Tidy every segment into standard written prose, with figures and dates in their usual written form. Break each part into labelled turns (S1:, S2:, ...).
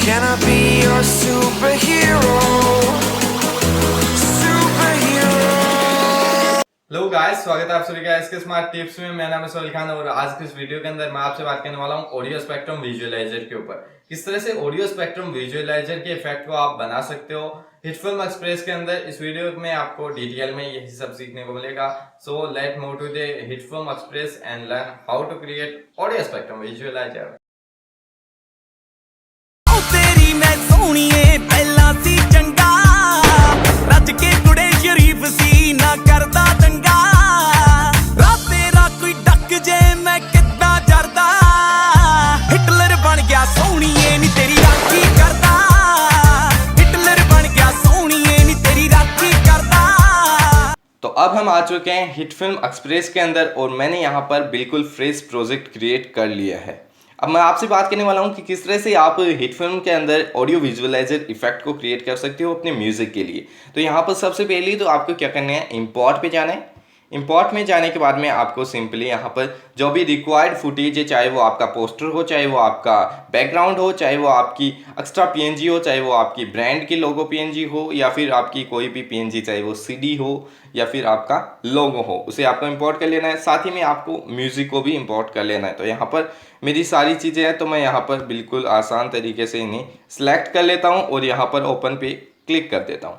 S1: Can I be your superhero? Superhero.
S2: Hello guys, स्वागत है आप सभी का इसके स्मार्ट टिप्स में। मेरा नाम है सोहेल खान और आज के इस वीडियो के अंदर मैं आपसे बात करने वाला हूं ऑडियो स्पेक्ट्रम विजुअलाइजर के ऊपर। किस तरह से ऑडियो स्पेक्ट्रम विजुअलाइजर के इफेक्ट को आप बना सकते हो हिटफिल्म एक्सप्रेस के अंदर। इस वीडियो में आपको डिटेल में यही सब सीखने को मिलेगा। So let move to the HitFilm Express and learn how to create audio spectrum visualiser.
S3: तेरी मैं सोहणीए पहला सी चंगा रज के कुड़े शरीफ सी ना करदा दंगा रात तेरा कोई डक जे मैं किद्दां जरदा हिटलर बन गया सोहणीए नी तेरी राखी करदा हिटलर बन गया सोहणीए नी तेरी राखी करदा।
S2: तो अब हम आ चुके हैं हिट फिल्म एक्सप्रेस के अंदर और मैंने यहाँ पर बिल्कुल फ्रेश प्रोजेक्ट क्रिएट कर लिया है। अब मैं आपसे बात करने वाला हूँ कि किस तरह से आप हिट फिल्म के अंदर ऑडियो विजुअलाइजर इफेक्ट को क्रिएट कर सकते हो अपने म्यूजिक के लिए। तो यहाँ पर सबसे पहले तो आपको क्या करना है, इंपोर्ट पे जाना है। इंपोर्ट में जाने के बाद में आपको सिंपली यहाँ पर जो भी रिक्वायर्ड फुटेज है, चाहे वो आपका पोस्टर हो, चाहे वो आपका बैकग्राउंड हो, चाहे वो आपकी एक्स्ट्रा पीएनजी हो, चाहे वो आपकी ब्रांड की लोगो पीएनजी हो, या फिर आपकी कोई भी पीएनजी, चाहे वो सीडी हो या फिर आपका लोगो हो, उसे आपको इंपोर्ट कर लेना है। साथ ही में आपको म्यूज़िक को भी इंपोर्ट कर लेना है। तो यहाँ पर मेरी सारी चीज़ें हैं, तो मैं यहाँ पर बिल्कुल आसान तरीके से इन्हें सेलेक्ट कर लेता हूँ और यहाँ पर ओपन पे क्लिक कर देता हूँ।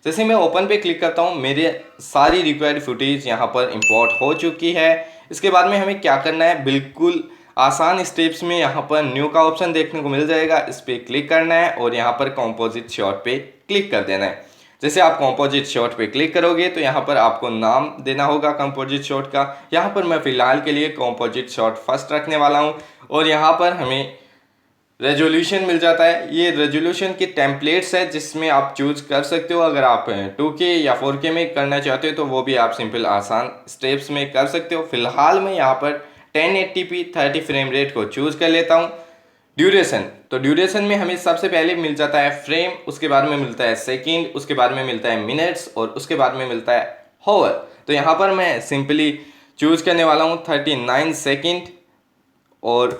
S2: जैसे मैं ओपन पे क्लिक करता हूँ, मेरे सारी रिक्वायर्ड फुटेज यहाँ पर इंपोर्ट हो चुकी है। इसके बाद में हमें क्या करना है, बिल्कुल आसान स्टेप्स में यहाँ पर न्यू का ऑप्शन देखने को मिल जाएगा, इस पर क्लिक करना है और यहाँ पर कंपोजिट शॉट पे क्लिक कर देना है। जैसे आप कंपोजिट शॉट पे क्लिक करोगे तो यहाँ पर आपको नाम देना होगा कंपोजिट शॉट का। यहाँ पर मैं फिलहाल के लिए कंपोजिट शॉट फर्स्ट रखने वाला हूँ और यहाँ पर हमें रेजोल्यूशन मिल जाता है। ये रेजोल्यूशन के टेम्पलेट्स है जिसमें आप चूज कर सकते हो। अगर आप 2K या 4K में करना चाहते हो तो वो भी आप सिंपल आसान स्टेप्स में कर सकते हो। फिलहाल मैं यहाँ पर 1080p 30 फ्रेम रेट को चूज कर लेता हूँ। ड्यूरेशन, तो ड्यूरेशन में हमें सबसे पहले मिल जाता है फ्रेम, उसके बाद में मिलता है सेकंड, उसके बाद में मिलता है मिनट्स और उसके बाद में मिलता है हावर। तो यहाँ पर मैं सिंपली चूज करने वाला हूँ 39 सेकंड और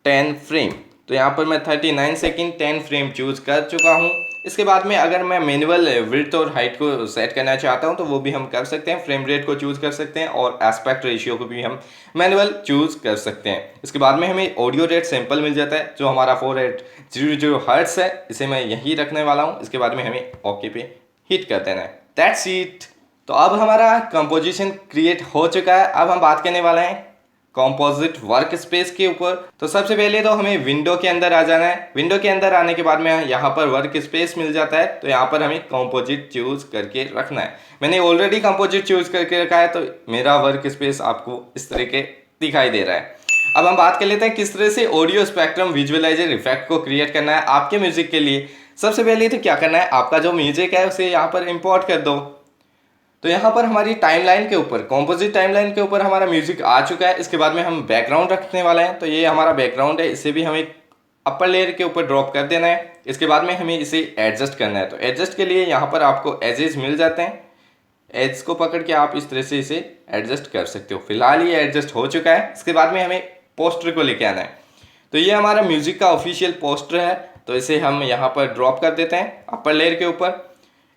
S2: 10 फ्रेम। तो यहाँ पर मैं 39 सेकंड 10 फ्रेम चूज कर चुका हूँ। इसके बाद में अगर मैं मैनुअल विड्थ और हाइट को सेट करना चाहता हूँ तो वो भी हम कर सकते हैं। फ्रेम रेट को चूज कर सकते हैं और एस्पेक्ट रेशियो को भी हम मैनुअल चूज कर सकते हैं। इसके बाद में हमें ऑडियो रेट सैंपल मिल जाता है जो हमारा 4800 हर्ट्ज है, इसे मैं यही रखने वाला हूँ। इसके बाद में हमें ओके पे हिट कर देना है। That's it. तो अब हमारा कंपोजिशन क्रिएट हो चुका है। अब हम बात करने वाले हैं कंपोजिट वर्क स्पेस के ऊपर। तो सबसे पहले तो हमें विंडो के अंदर आ जाना है। विंडो के अंदर आने के बाद में यहाँ पर वर्क स्पेस मिल जाता है, तो यहाँ पर हमें कंपोजिट चूज करके रखना है। मैंने ऑलरेडी कंपोजिट चूज करके रखा है तो मेरा वर्क स्पेस आपको इस तरह के दिखाई दे रहा है। अब हम बात कर लेते हैं किस तरह से ऑडियो स्पेक्ट्रम विजुअलाइजर इफेक्ट को क्रिएट करना है आपके म्यूजिक के लिए। सबसे पहले तो क्या करना है, आपका जो म्यूजिक है उसे यहाँ पर इम्पोर्ट कर दो। तो यहाँ पर हमारी टाइमलाइन के ऊपर, कंपोजिट टाइमलाइन के ऊपर हमारा म्यूजिक आ चुका है। इसके बाद में हम बैकग्राउंड रखने वाले हैं। तो ये हमारा बैकग्राउंड है, इसे भी हमें अपर लेयर के ऊपर ड्रॉप कर देना है। इसके बाद में हमें इसे एडजस्ट करना है। तो एडजस्ट के लिए यहाँ पर आपको एजेस मिल जाते हैं, एज को पकड़ के आप इस तरह से इसे एडजस्ट कर सकते हो। फिलहाल ये एडजस्ट हो चुका है। इसके बाद में हमें पोस्टर को लेके आना है। तो ये हमारा म्यूजिक का ऑफिशियल पोस्टर है, तो इसे हम यहाँ पर ड्रॉप कर देते हैं अपर लेयर के ऊपर।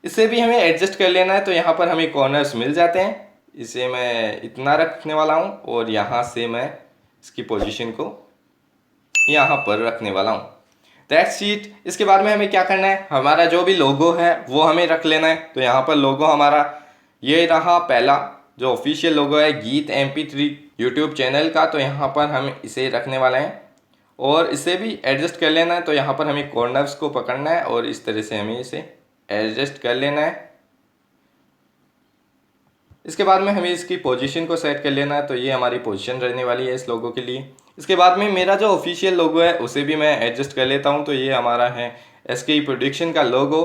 S2: इसे भी हमें एडजस्ट कर लेना है। तो यहाँ पर हमें कॉर्नर्स मिल जाते हैं, इसे मैं इतना रखने वाला हूँ और यहाँ से मैं इसकी पोजीशन को यहाँ पर रखने वाला हूँ। That's it. इसके बाद में हमें क्या करना है, हमारा जो भी लोगो है वो हमें रख लेना है। तो यहाँ पर लोगो हमारा ये रहा, पहला जो ऑफिशियल लोगो है गीत MP3 यूट्यूब चैनल का। तो यहाँ पर हम इसे रखने वाले हैं और इसे भी एडजस्ट कर लेना है। तो यहाँ पर हमें कॉर्नर्स को पकड़ना है और इस तरह से हमें इसे एडजस्ट कर लेना है। इसके बाद में हमें इसकी पोजीशन को सेट कर लेना है। तो ये हमारी पोजीशन रहने वाली है इस लोगो के लिए। इसके बाद में मेरा जो ऑफिशियल लोगो है उसे भी मैं एडजस्ट कर लेता हूँ। तो ये हमारा है SK प्रोडक्शन का लोगो।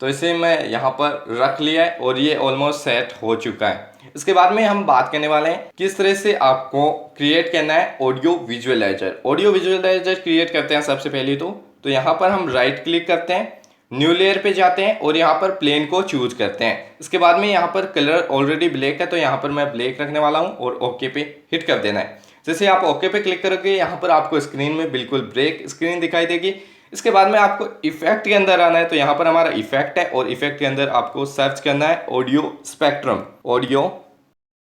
S2: तो इसे मैं यहाँ पर रख लिया है और ये ऑलमोस्ट सेट हो चुका है। इसके बाद में हम बात करने वाले हैं किस तरह से आपको क्रिएट करना है audio visualiser. Audio visualiser create करते हैं सबसे पहले तो यहाँ पर हम राइट क्लिक करते हैं, न्यू लेयर पे जाते हैं और यहाँ पर प्लेन को चूज करते हैं। इसके बाद में यहाँ पर कलर ऑलरेडी ब्लैक है तो यहाँ पर मैं ब्लैक रखने वाला हूँ और ओके पे हिट कर देना है। जैसे आप ओके पे क्लिक करोगे यहाँ पर आपको स्क्रीन में बिल्कुल ब्लैक स्क्रीन दिखाई देगी। इसके बाद में आपको इफेक्ट के अंदर आना है, तो यहाँ पर हमारा इफेक्ट है और इफेक्ट के अंदर आपको सर्च करना है ऑडियो स्पेक्ट्रम। ऑडियो,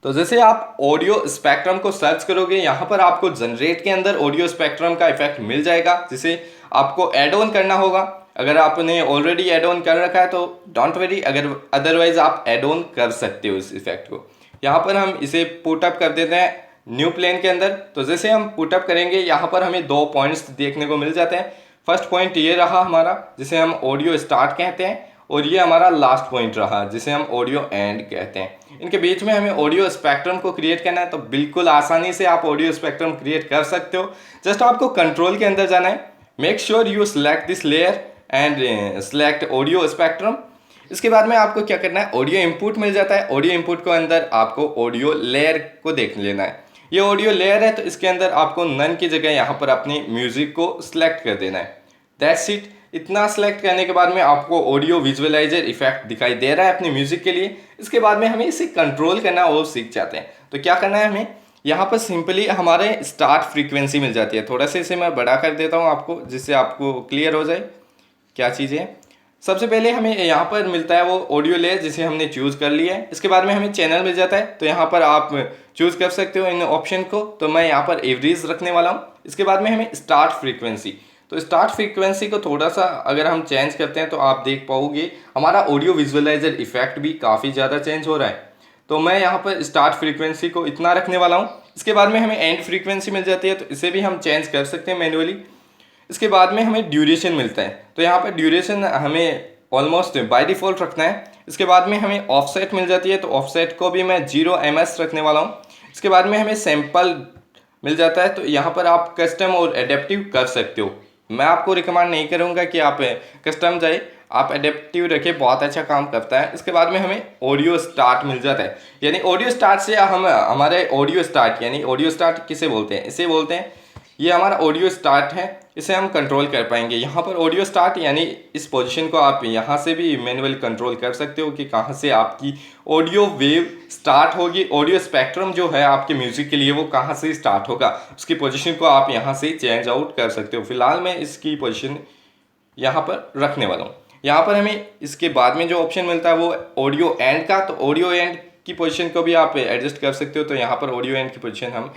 S2: तो जैसे आप ऑडियो स्पेक्ट्रम को सर्च करोगे यहाँ पर आपको जनरेट के अंदर ऑडियो स्पेक्ट्रम का इफेक्ट मिल जाएगा, जिसे आपको ऐड ऑन करना होगा। अगर आपने ऑलरेडी ऐड ऑन कर रखा है तो डोंट वरी, अगर अदरवाइज आप ऐड ऑन कर सकते हो इस इफेक्ट को। यहाँ पर हम इसे पुटअप कर देते हैं न्यू प्लेन के अंदर। तो जैसे हम पुटअप करेंगे यहाँ पर हमें 2 पॉइंट्स देखने को मिल जाते हैं। फर्स्ट पॉइंट ये रहा हमारा, जिसे हम ऑडियो स्टार्ट कहते हैं, और ये हमारा लास्ट पॉइंट रहा, जिसे हम ऑडियो एंड कहते हैं। इनके बीच में हमें ऑडियो स्पेक्ट्रम को क्रिएट करना है, तो बिल्कुल आसानी से आप ऑडियो स्पेक्ट्रम क्रिएट कर सकते हो। जस्ट आपको कंट्रोल के अंदर जाना है, make sure you select this layer and select audio spectrum. इसके बाद में आपको क्या करना है, ऑडियो इनपुट मिल जाता है। ऑडियो इनपुट के अंदर आपको ऑडियो लेयर को देख लेना है। ये ऑडियो लेयर है, तो इसके अंदर आपको नन की जगह यहाँ पर अपनी म्यूजिक को सिलेक्ट कर देना है। That's it. इतना सेलेक्ट करने के बाद में आपको ऑडियो विजुअलाइजर इफेक्ट दिखाई दे रहा है अपनी म्यूजिक के लिए। इसके बाद में हमें इसे कंट्रोल करना और सीख जाते हैं। तो क्या करना है हमें, यहाँ पर सिंपली हमारे स्टार्ट फ्रीक्वेंसी मिल जाती है। थोड़ा सा इसे मैं बड़ा कर देता हूँ आपको, जिससे आपको क्लियर हो जाए क्या चीज़ें। सबसे पहले हमें यहाँ पर मिलता है वो ऑडियो लेयर, जिसे हमने चूज़ कर लिया है। इसके बाद में हमें चैनल मिल जाता है, तो यहाँ पर आप चूज़ कर सकते हो इन ऑप्शन को। तो मैं यहाँ पर एवरेज रखने वाला हूँ। इसके बाद में हमें स्टार्ट फ्रीक्वेंसी, तो स्टार्ट फ्रीक्वेंसी को थोड़ा सा अगर हम चेंज करते हैं तो आप देख पाओगे हमारा ऑडियो विजुअलाइजर इफेक्ट भी काफ़ी ज़्यादा चेंज हो रहा है। तो मैं यहाँ पर स्टार्ट फ्रीक्वेंसी को इतना रखने वाला हूँ। इसके बाद में हमें एंड फ्रीक्वेंसी मिल जाती है, तो इसे भी हम चेंज कर सकते हैं मैन्युअली। इसके बाद में हमें ड्यूरेशन मिलता है, तो यहाँ पर ड्यूरेशन हमें ऑलमोस्ट बाय डिफ़ॉल्ट रखना है। इसके बाद में हमें ऑफसेट मिल जाती है, तो ऑफसेट को भी मैं 0 ms रखने वाला हूँ। इसके बाद में हमें सैंपल मिल जाता है, तो यहाँ पर आप कस्टम और एडेप्टिव कर सकते हो। मैं आपको रिकमेंड नहीं करूँगा कि आप कस्टम जाए, आप एडेप्टिव रखें, बहुत अच्छा काम करता है। इसके बाद में हमें ऑडियो स्टार्ट मिल जाता है, यानी ऑडियो स्टार्ट से हम हमारे ऑडियो स्टार्ट, यानी ऑडियो स्टार्ट किसे बोलते हैं, इसे बोलते हैं ये हमारा ऑडियो स्टार्ट है, इसे हम कंट्रोल कर पाएंगे। यहाँ पर ऑडियो स्टार्ट यानी इस पोजीशन को आप यहाँ से भी मैनुअली कंट्रोल कर सकते हो कि कहाँ से आपकी ऑडियो वेव स्टार्ट होगी। ऑडियो स्पेक्ट्रम जो है आपके म्यूज़िक के लिए वो कहाँ से स्टार्ट होगा, उसकी पोजीशन को आप यहाँ से चेंज आउट कर सकते हो। फिलहाल मैं इसकी पोजीशन यहाँ पर रखने वाला हूँ। यहाँ पर हमें इसके बाद में जो ऑप्शन मिलता है वो ऑडियो एंड का, तो ऑडियो एंड की पोजीशन को भी आप एडजस्ट कर सकते हो। तो यहाँ पर ऑडियो एंड की पोजीशन हम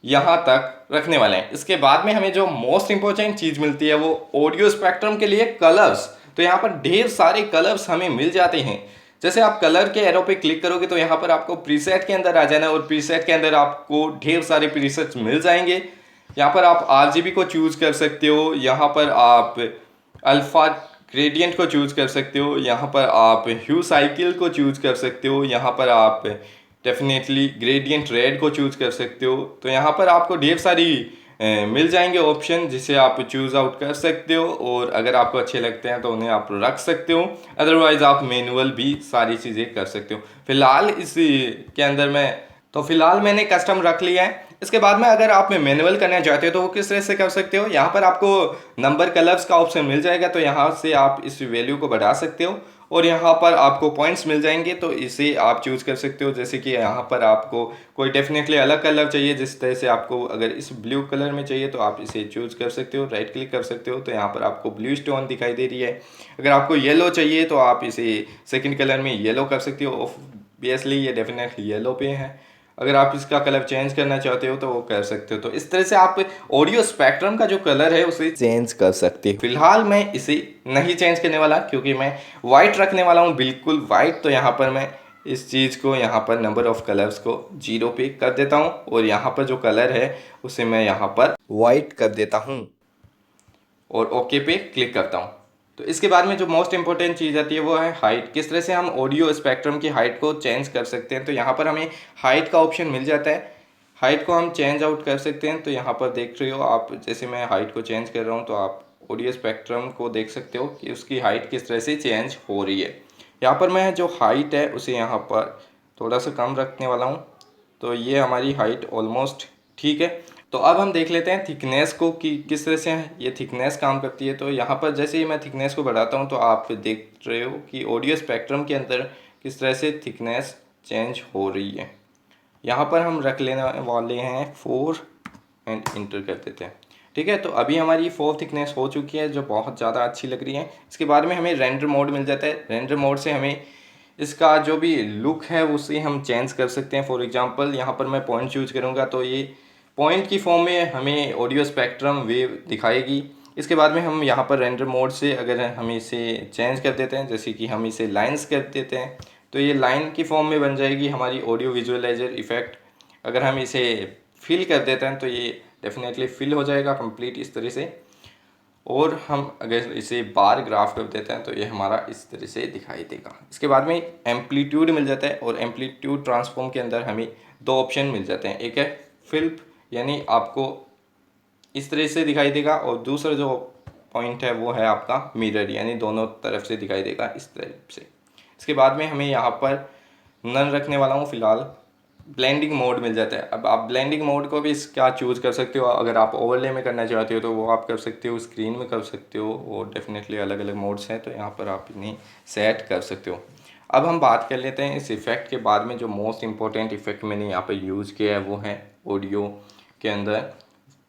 S2: यहाँ तक रखने वाले हैं। इसके बाद में हमें जो मोस्ट इंपॉर्टेंट चीज़ मिलती है वो ऑडियो स्पेक्ट्रम के लिए कलर्स। तो यहाँ पर ढेर सारे कलर्स हमें मिल जाते हैं। जैसे आप कलर के एरो पे क्लिक करोगे तो यहाँ पर आपको प्रीसेट के अंदर आ जाना है, और प्रीसेट के अंदर आपको ढेर सारे प्रीसेट्स मिल जाएंगे। यहाँ पर आप RGB को चूज़ कर सकते हो, यहाँ पर आप अल्फा ग्रेडियंट को चूज़ कर सकते हो, यहाँ पर आप ह्यू साइकिल को चूज़ कर सकते हो, यहाँ पर आप डेफिनेटली ग्रेडियंट रेड को चूज़ कर सकते हो। तो यहाँ पर आपको ढेर सारी मिल जाएंगे ऑप्शन, जिसे आप चूज़ आउट कर सकते हो, और अगर आपको अच्छे लगते हैं तो उन्हें आप रख सकते हो। अदरवाइज़ आप मैनुअल भी सारी चीज़ें कर सकते हो। फिलहाल इस के अंदर फिलहाल मैंने कस्टम रख लिया है। इसके बाद में अगर आप मैनुअल करना चाहते हो तो वो किस तरह से कर सकते हो, यहाँ पर आपको नंबर कलर्स का ऑप्शन मिल जाएगा, तो यहाँ से आप इस वैल्यू को बढ़ा सकते हो, और यहाँ पर आपको पॉइंट्स मिल जाएंगे, तो इसे आप चूज़ कर सकते हो। जैसे कि यहाँ पर आपको कोई डेफिनेटली अलग कलर चाहिए, जिस तरह से आपको अगर इस ब्लू कलर में चाहिए तो आप इसे चूज़ कर सकते हो, राइट क्लिक कर सकते हो, तो यहाँ पर आपको ब्लू स्टोन दिखाई दे रही है। अगर आपको येलो चाहिए तो आप इसे सेकेंड कलर में येलो कर सकते हो। ऑब्वियसली ये डेफिनेटली येलो पे है। अगर आप इसका कलर चेंज करना चाहते हो तो वो कर सकते हो। तो इस तरह से आप ऑडियो स्पेक्ट्रम का जो कलर है उसे चेंज कर सकते हो। फिलहाल मैं इसे नहीं चेंज करने वाला, क्योंकि मैं वाइट रखने वाला हूँ, बिल्कुल वाइट। तो यहाँ पर मैं इस चीज़ को, यहाँ पर नंबर ऑफ़ कलर्स को 0 पे कर देता हूँ, और यहाँ पर जो कलर है उसे मैं यहाँ पर वाइट कर देता हूँ, और ओके पे क्लिक करता हूँ। तो इसके बाद में जो मोस्ट इंपॉर्टेंट चीज़ आती है वो है हाइट। किस तरह से हम ऑडियो स्पेक्ट्रम की हाइट को चेंज कर सकते हैं। तो यहाँ पर हमें हाइट का ऑप्शन मिल जाता है, हाइट को हम चेंज आउट कर सकते हैं। तो यहाँ पर देख रहे हो आप, जैसे मैं हाइट को चेंज कर रहा हूँ तो आप ऑडियो स्पेक्ट्रम को देख सकते हो कि उसकी हाइट किस तरह से चेंज हो रही है। यहाँ पर मैं जो हाइट है उसे यहाँ पर थोड़ा सा कम रखने वाला हूँ, तो ये हमारी हाइट ऑलमोस्ट ठीक है। तो अब हम देख लेते हैं थिकनेस को कि किस तरह से ये थिकनेस काम करती है। तो यहाँ पर जैसे ही मैं थिकनेस को बढ़ाता हूँ तो आप देख रहे हो कि ऑडियो स्पेक्ट्रम के अंदर किस तरह से थिकनेस चेंज हो रही है। यहाँ पर हम रख लेने वाले हैं 4 एंड इंटर कर देते हैं। ठीक है। तो अभी हमारी 4 थिकनेस हो चुकी है जो बहुत ज़्यादा अच्छी लग रही है। इसके बाद में हमें रेंडर मोड मिल जाता है। रेंडर मोड से हमें इसका जो भी लुक है उसे हम चेंज कर सकते हैं। फॉर एग्जांपल यहाँ पर मैं पॉइंट चूज करूँगा तो ये पॉइंट की फॉर्म में हमें ऑडियो स्पेक्ट्रम वेव दिखाएगी। इसके बाद में हम यहाँ पर रेंडर मोड से अगर हम इसे चेंज कर देते हैं, जैसे कि हम इसे लाइन्स कर देते हैं तो ये लाइन की फॉर्म में बन जाएगी हमारी ऑडियो विजुअलाइजर इफ़ेक्ट। अगर हम इसे फिल कर देते हैं तो ये डेफिनेटली फिल हो जाएगा कंप्लीट इस तरह से। और हम अगर इसे बार ग्राफ कर देते हैं तो ये हमारा इस तरह से दिखाई देगा। इसके बाद में एम्पलीट्यूड मिल जाता है और एम्पलीट्यूड ट्रांसफॉर्म के अंदर हमें 2 ऑप्शन मिल जाते हैं। एक है फ्लिप, यानी आपको इस तरह से दिखाई देगा, और दूसरा जो पॉइंट है वो है आपका मिरर, यानी दोनों तरफ से दिखाई देगा इस तरफ से। इसके बाद में हमें यहाँ पर नन रखने वाला हूँ फ़िलहाल। ब्लेंडिंग मोड मिल जाता है। अब आप ब्लेंडिंग मोड को भी क्या चूज़ कर सकते हो। अगर आप ओवरले में करना चाहते हो तो वो आप कर सकते हो, स्क्रीन में कर सकते हो, और डेफिनेटली अलग अलग मोड्स हैं तो यहाँ पर आप इन्हें सेट कर सकते हो। अब हम बात कर लेते हैं इस इफ़ेक्ट के बाद में जो मोस्ट इम्पॉर्टेंट इफ़ेक्ट मैंने यहाँ पर यूज़ किया है वो है ऑडियो के अंदर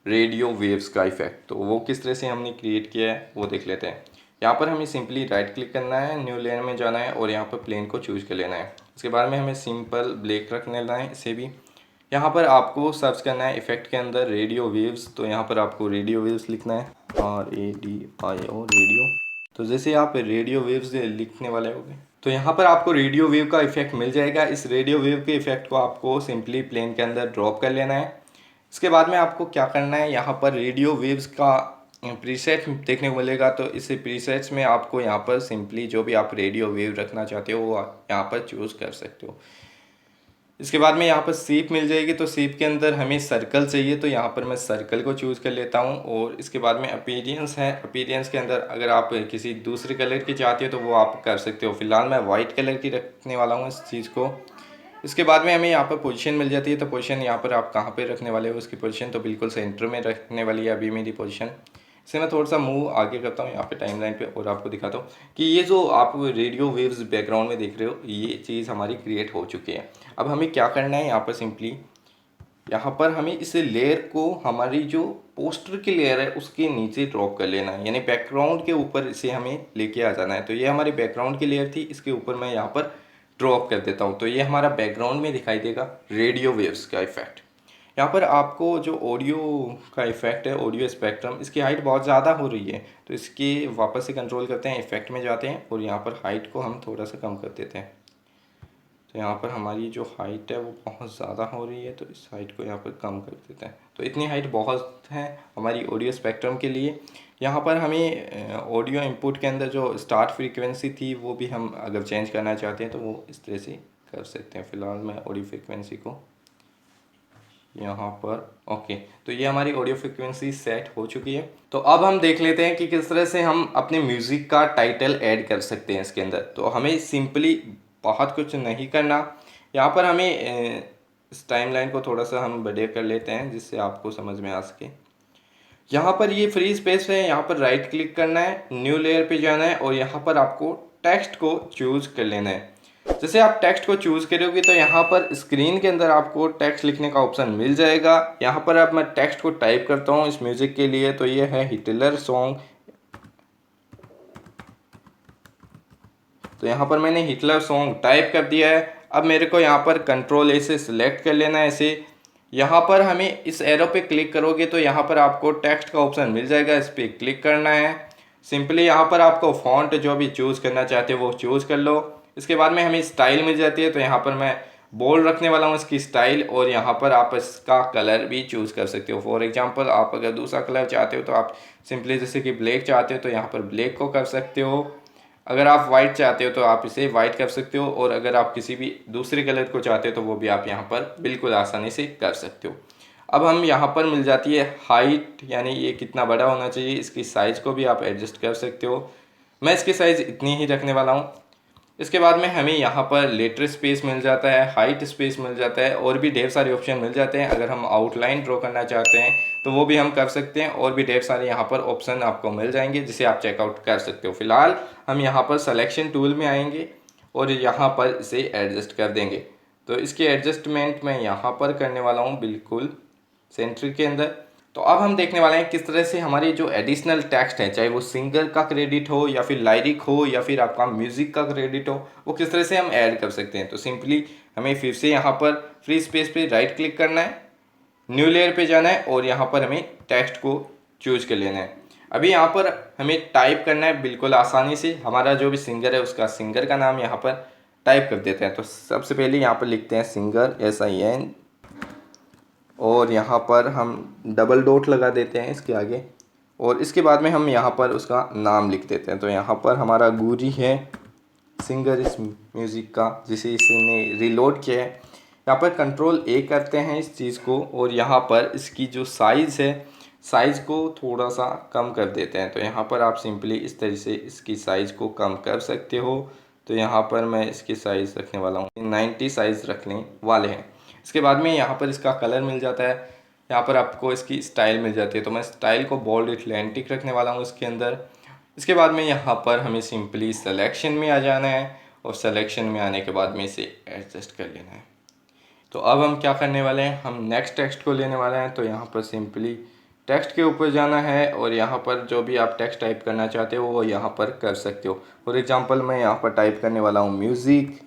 S2: रेडियो वेव्स का इफ़ेक्ट। तो वो किस तरह से हमने क्रिएट किया है वो देख लेते हैं। यहाँ पर हमें सिंपली राइट क्लिक करना है, न्यू लेयर में जाना है और यहाँ पर प्लेन को चूज़ कर लेना है। उसके बाद में हमें सिंपल ब्लैक रख लेना है इसे भी। यहाँ पर आपको सर्च करना है इफ़ेक्ट के अंदर रेडियो वेव्स, तो यहाँ पर आपको रेडियो वेव्स लिखना है, RADIO रेडियो। तो जैसे आप रेडियो वेव्स लिखने वाले होंगे तो यहाँ पर आपको रेडियो वेव का इफ़ेक्ट मिल जाएगा। इस रेडियो वेव के इफ़ेक्ट को आपको सिंपली प्लेन के अंदर ड्रॉप कर लेना है। इसके बाद में आपको क्या करना है, यहाँ पर रेडियो वेव्स का प्रीसेट देखने को मिलेगा। तो इस प्रीसेट्स में आपको यहाँ पर सिंपली जो भी आप रेडियो वेव रखना चाहते हो वो यहाँ पर चूज़ कर सकते हो। इसके बाद में यहाँ पर शेप मिल जाएगी। तो शेप के अंदर हमें सर्कल चाहिए तो यहाँ पर मैं सर्कल को चूज़ कर लेता हूँ। और इसके बाद में अपीयरेंस है, अपीयरेंस के अंदर अगर आप किसी दूसरे कलर की चाहते हो तो वो आप कर सकते हो। फिलहाल मैं वाइट कलर की रखने वाला हूँ इस चीज़ को। इसके बाद में हमें यहाँ पर पोजीशन मिल जाती है। तो पोजीशन यहाँ पर आप कहाँ पे रखने वाले हो, उसकी पोजीशन तो बिल्कुल सेंटर में रखने वाली है अभी मेरी पोजीशन। इसे मैं थोड़ा सा मूव आगे करता हूँ यहाँ पे टाइमलाइन पे और आपको दिखाता हूँ कि ये जो आप रेडियो वेव्स बैकग्राउंड में देख रहे हो ये चीज़ हमारी क्रिएट हो चुकी है। अब हमें क्या करना है, यहाँ पर सिंपली यहाँ पर हमें इस लेयर को हमारी जो पोस्टर की लेयर है उसके नीचे ड्रॉप कर लेना है, यानी बैकग्राउंड के ऊपर इसे हमें लेके आ जाना है। तो ये हमारी बैकग्राउंड की लेयर थी, इसके ऊपर मैं यहाँ पर ड्रॉप कर देता हूँ। तो ये हमारा बैकग्राउंड में दिखाई देगा रेडियो वेव्स का इफ़ेक्ट। यहाँ पर आपको जो ऑडियो का इफ़ेक्ट है, ऑडियो स्पेक्ट्रम, इसकी हाइट बहुत ज़्यादा हो रही है तो इसकी वापस से कंट्रोल करते हैं, इफ़ेक्ट में जाते हैं और यहाँ पर हाइट को हम थोड़ा सा कम कर देते हैं। तो यहाँ पर हमारी जो हाइट है वो बहुत ज़्यादा हो रही है तो इस हाइट को यहाँ पर कम कर देते हैं। तो इतनी हाइट बहुत है हमारी ऑडियो स्पेक्ट्रम के लिए। यहाँ पर हमें ऑडियो इनपुट के अंदर जो स्टार्ट फ्रीक्वेंसी थी वो भी हम अगर चेंज करना चाहते हैं तो वो इस तरह से कर सकते हैं। फ़िलहाल मैं ऑडियो फ्रीक्वेंसी को यहाँ पर ओके, तो ये हमारी ऑडियो फ्रीक्वेंसी सेट हो चुकी है। तो अब हम देख लेते हैं कि किस तरह से हम अपने म्यूज़िक का टाइटल ऐड कर सकते हैं इसके अंदर। तो हमें सिंपली बहुत कुछ नहीं करना, यहाँ पर हमें इस टाइमलाइन को थोड़ा सा हम बड़े कर लेते हैं जिससे आपको समझ में आ सके। यहाँ पर ये फ्री स्पेस है, यहाँ पर राइट क्लिक करना है, न्यू लेयर पे जाना है और यहाँ पर आपको टेक्स्ट को चूज़ कर लेना है। जैसे आप टेक्स्ट को चूज़ करोगे तो यहाँ पर स्क्रीन के अंदर आपको टेक्स्ट लिखने का ऑप्शन मिल जाएगा। यहाँ पर अब मैं टेक्स्ट को टाइप करता हूँ इस म्यूज़िक के लिए, तो ये है हिटलर सॉन्ग। तो यहाँ पर मैंने हिटलर सॉन्ग टाइप कर दिया है। अब मेरे को यहाँ पर कंट्रोल ए से सिलेक्ट कर लेना है इसे। यहाँ पर हमें इस एरो पे क्लिक करोगे तो यहाँ पर आपको टेक्स्ट का ऑप्शन मिल जाएगा, इस पर क्लिक करना है। सिंपली यहाँ पर आपको फॉन्ट जो भी चूज़ करना चाहते हो वो चूज़ कर लो। इसके बाद में हमें स्टाइल मिल जाती है, तो यहाँ पर मैं बोल्ड रखने वाला हूँ इसकी स्टाइल और यहाँ पर आप इसका कलर भी चूज़ कर सकते हो। फॉर एग्जांपल आप अगर दूसरा कलर चाहते हो तो आप सिंपली जैसे कि ब्लैक चाहते हो तो यहाँ पर ब्लैक को कर सकते हो। अगर आप वाइट चाहते हो तो आप इसे वाइट कर सकते हो और अगर आप किसी भी दूसरे कलर को चाहते हो तो वो भी आप यहाँ पर बिल्कुल आसानी से कर सकते हो। अब हम यहाँ पर मिल जाती है हाइट, यानी ये कितना बड़ा होना चाहिए, इसकी साइज़ को भी आप एडजस्ट कर सकते हो। मैं इसकी साइज़ इतनी ही रखने वाला हूँ। इसके बाद में हमें यहाँ पर लेटर स्पेस मिल जाता है, हाइट स्पेस मिल जाता है और भी ढेर सारे ऑप्शन मिल जाते हैं। अगर हम आउटलाइन ड्रॉ करना चाहते हैं तो वो भी हम कर सकते हैं और भी ढेर सारे यहाँ पर ऑप्शन आपको मिल जाएंगे जिसे आप चेकआउट कर सकते हो। फिलहाल हम यहाँ पर सिलेक्शन टूल में आएंगे और यहाँ पर इसे एडजस्ट कर देंगे। तो इसकी एडजस्टमेंट मैं यहाँ पर करने वाला हूँ बिल्कुल सेंटर के अंदर। तो अब हम देखने वाले हैं किस तरह से हमारी जो एडिशनल टेक्स्ट है, चाहे वो सिंगर का क्रेडिट हो या फिर लाइरिक हो या फिर आपका म्यूज़िक का क्रेडिट हो, वो किस तरह से हम ऐड कर सकते हैं। तो सिंपली हमें फिर से यहाँ पर फ्री स्पेस पे राइट क्लिक करना है, न्यू लेयर पे जाना है और यहाँ पर हमें टेक्स्ट को चूज कर लेना है। अभी यहाँ पर हमें टाइप करना है बिल्कुल आसानी से, हमारा जो भी सिंगर है उसका सिंगर का नाम यहाँ पर टाइप कर देते हैं। तो सबसे पहले यहाँ पर लिखते हैं सिंगर SIN और यहाँ पर हम डबल डॉट लगा देते हैं इसके आगे और इसके बाद में हम यहाँ पर उसका नाम लिख देते हैं। तो यहाँ पर हमारा गुरी है सिंगर इस म्यूज़िक का जिसे इसने रिलोड किया है। यहाँ पर कंट्रोल A करते हैं इस चीज़ को और यहाँ पर इसकी जो साइज़ है साइज़ को थोड़ा सा कम कर देते हैं। तो यहाँ पर आप सिंपली इस तरह से इसकी साइज़ को कम कर सकते हो। तो यहाँ पर मैं इसकी साइज़ रखने वाला हूँ 90 साइज़ रखने वाले हैं। इसके बाद में यहाँ पर इसका कलर मिल जाता है, यहाँ पर आपको इसकी स्टाइल मिल जाती है। तो मैं स्टाइल को बोल्ड इटैलिक रखने वाला हूँ इसके अंदर। इसके बाद में यहाँ पर हमें सिंपली सिलेक्शन में आ जाना है और सिलेक्शन में आने के बाद में इसे एडजस्ट कर लेना है। तो अब हम क्या करने वाले हैं, हम नेक्स्ट टेक्स्ट को लेने वाले हैं। तो यहाँ पर सिंपली टेक्स्ट के ऊपर जाना है और यहाँ पर जो भी आप टेक्स्ट टाइप करना चाहते हो वो यहाँ पर कर सकते हो। फॉर एग्जांपल मैं यहाँ पर टाइप करने वाला हूँ म्यूज़िक,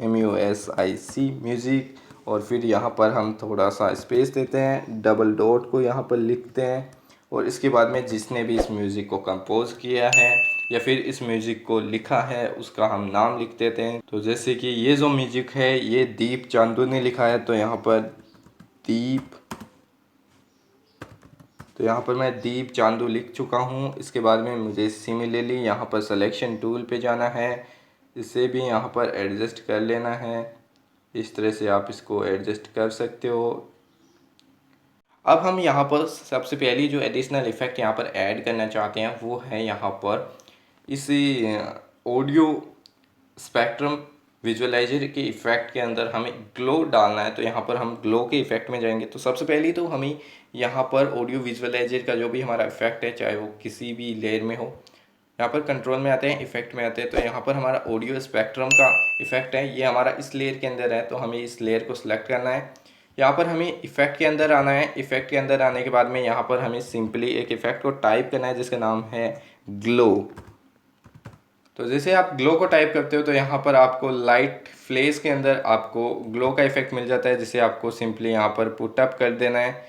S2: MUSIC म्यूज़िक और फिर यहाँ पर हम थोड़ा सा स्पेस देते हैं, डबल डॉट को यहाँ पर लिखते हैं और इसके बाद में जिसने भी इस म्यूज़िक को कंपोज किया है या फिर इस म्यूज़िक को लिखा है उसका हम नाम लिख देते हैं। तो जैसे कि ये जो म्यूज़िक है ये दीप चांदू ने लिखा है, तो यहाँ पर दीप, तो यहाँ पर मैं दीप चांदू लिख चुका हूँ। इसके बाद में मुझे सिमिलरली यहाँ पर सिलेक्शन टूल पे जाना है, इसे भी यहाँ पर एडजस्ट कर लेना है। इस तरह से आप इसको एडजस्ट कर सकते हो। अब हम यहाँ पर सबसे पहली जो एडिशनल इफ़ेक्ट यहाँ पर ऐड करना चाहते हैं वो है यहाँ पर इसी ऑडियो स्पेक्ट्रम विजुअलाइजर के इफ़ेक्ट के अंदर हमें ग्लो डालना है। तो यहाँ पर हम ग्लो के इफ़ेक्ट में जाएंगे। तो सबसे पहले तो हमें यहाँ पर ऑडियो विजुअलाइजर का जो भी हमारा इफ़ेक्ट है चाहे वो किसी भी लेयर में हो, यहाँ पर कंट्रोल में आते हैं, इफ़ेक्ट में आते हैं। तो यहाँ पर हमारा ऑडियो स्पेक्ट्रम का इफ़ेक्ट है, ये हमारा इस लेयर के अंदर है। तो हमें इस लेयर को सिलेक्ट करना है, यहाँ पर हमें इफ़ेक्ट के अंदर आना है। इफ़ेक्ट के अंदर आने के बाद में यहाँ पर हमें सिंपली एक इफ़ेक्ट को टाइप करना है जिसका नाम है ग्लो। तो जैसे आप ग्लो को टाइप करते हो तो यहाँ पर आपको लाइट फ्लेस के अंदर आपको ग्लो का इफ़ेक्ट मिल जाता है, जिसे आपको सिंपली यहाँ पर पुट अप कर देना है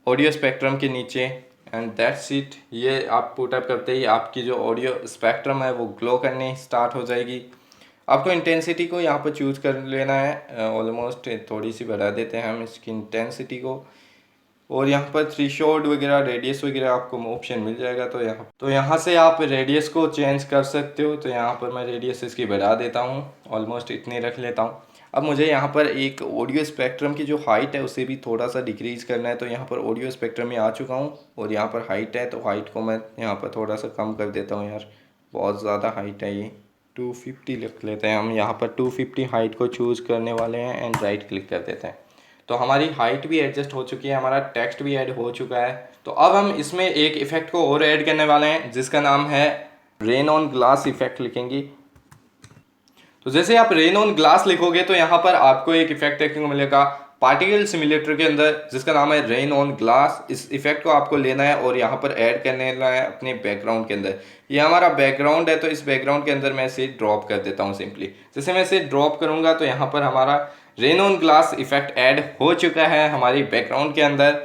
S2: ऑडियो स्पेक्ट्रम के नीचे एंड दैट्स इट। ये आप पुट अप करते ही आपकी जो ऑडियो स्पेक्ट्रम है वो ग्लो करने स्टार्ट हो जाएगी। आपको इंटेंसिटी को यहाँ पर चूज़ कर लेना है, ऑलमोस्ट थोड़ी सी बढ़ा देते हैं हम इसकी इंटेंसिटी को और यहाँ पर थ्रेशोल्ड वगैरह रेडियस वगैरह आपको ऑप्शन मिल जाएगा। तो यहाँ से आप रेडियस को चेंज कर सकते हो। तो यहाँ पर मैं रेडियस इसकी बढ़ा देता हूँ, ऑलमोस्ट इतनी रख लेता हूँ। अब मुझे यहाँ पर एक ऑडियो स्पेक्ट्रम की जो हाइट है उसे भी थोड़ा सा डिक्रीज़ करना है। तो यहाँ पर ऑडियो स्पेक्ट्रम में आ चुका हूँ और यहाँ पर हाइट है, तो हाइट को मैं यहाँ पर थोड़ा सा कम कर देता हूँ। यार बहुत ज़्यादा हाइट है, ये 250 लिख लेते हैं हम। यहाँ पर 250 हाइट को चूज़ करने वाले हैं एंड राइट क्लिक कर देते हैं। तो हमारी हाइट भी एडजस्ट हो चुकी है, हमारा टेक्स्ट भी ऐड हो चुका है। तो अब हम इसमें एक इफ़ेक्ट को और ऐड करने वाले हैं जिसका नाम है रेन ऑन ग्लास इफ़ेक्ट लिखेंगे। तो जैसे आप रेन ऑन ग्लास लिखोगे तो यहाँ पर आपको एक इफ़ेक्ट देखने को मिलेगा पार्टिकल सिमुलेटर के अंदर जिसका नाम है रेन ऑन ग्लास। इस इफ़ेक्ट को आपको लेना है और यहाँ पर ऐड करने है अपने बैकग्राउंड के अंदर। ये हमारा बैकग्राउंड है, तो इस बैकग्राउंड के अंदर मैं इसे ड्रॉप कर देता हूँ सिंपली। जैसे मैं इसे ड्रॉप करूँगा तो यहाँ पर हमारा rain on glass effect add हो चुका है हमारी बैकग्राउंड के अंदर।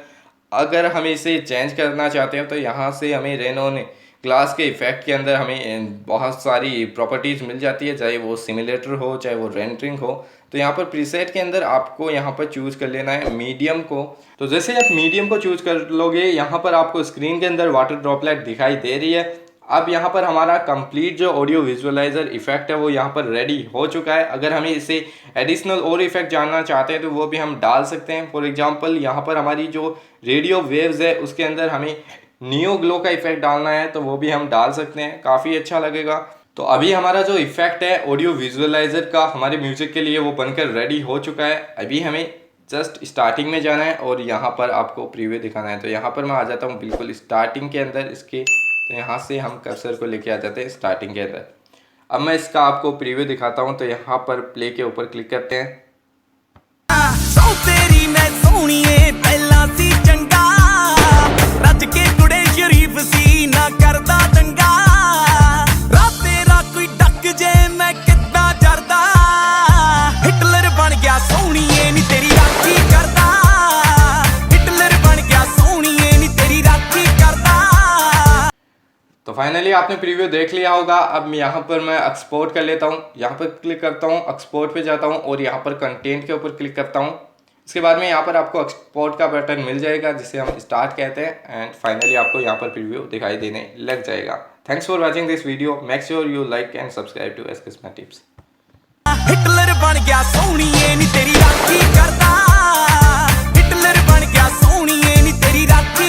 S2: अगर हम इसे चेंज करना चाहते हो तो यहाँ से हमें रेन ऑन ग्लास के इफ़ेक्ट के अंदर हमें बहुत सारी प्रॉपर्टीज़ मिल जाती है, चाहे वो सिमुलेटर हो चाहे वो रेंडरिंग हो। तो यहाँ पर प्रीसेट के अंदर आपको यहाँ पर चूज़ कर लेना है मीडियम को। तो जैसे आप मीडियम को चूज़ कर लोगे यहाँ पर आपको स्क्रीन के अंदर वाटर ड्रॉपलेट दिखाई दे रही है। अब यहाँ पर हमारा कंप्लीट जो ऑडियो विजुअलाइजर इफेक्ट है वो यहाँ पर रेडी हो चुका है। अगर हमें इसे एडिशनल और इफेक्ट जानना चाहते हैं तो वो भी हम डाल सकते हैं। फॉर एग्जांपल यहाँ पर हमारी जो रेडियो वेव्स है उसके अंदर हमें नियो ग्लो का इफेक्ट डालना है तो वो भी हम डाल सकते हैं, काफ़ी अच्छा लगेगा। तो अभी हमारा जो इफेक्ट है ऑडियो विजुअलाइजर का हमारे म्यूजिक के लिए वो बनकर रेडी हो चुका है। अभी हमें जस्ट स्टार्टिंग में जाना है और यहाँ पर आपको प्रीव्यू दिखाना है। तो यहाँ पर मैं आ जाता हूँ बिल्कुल स्टार्टिंग के अंदर इसके। तो यहाँ से हम कर्सर को लेके आ जाते हैं स्टार्टिंग के अंदर। अब मैं इसका आपको प्रीव्यू दिखाता हूँ। तो यहाँ पर प्ले के ऊपर क्लिक करते हैं।
S3: सो तेरी मैं सोहणीए पहला सी चंगा ना करदा दंगा रात तेरा कोई डक जे मैं किद्दां जरदा हिटलर बन गया सोहणीए नी तेरी राखी करदा हिटलर बन गया सोहणीए नी तेरी राखी करदा।
S2: तो फाइनली आपने प्रीव्यू देख लिया होगा। अब यहाँ पर मैं एक्सपोर्ट कर लेता हूँ, यहाँ पर क्लिक करता हूँ, एक्सपोर्ट पे जाता हूँ और यहाँ पर कंटेंट के ऊपर क्लिक करता हूँ। इसके बाद में यहाँ पर आपको एक्सपोर्ट का बटन मिल जाएगा जिसे हम स्टार्ट कहते हैं एंड फाइनली आपको यहाँ पर प्रीव्यू दिखाई देने लग जाएगा। Thanks for watching this video. Make sure you like and subscribe to S Kismat tips.
S3: Hitler बन गया सोहणीए नी तेरी राखी करदा हिटलर बन गया सोहणीए नी तेरी राखी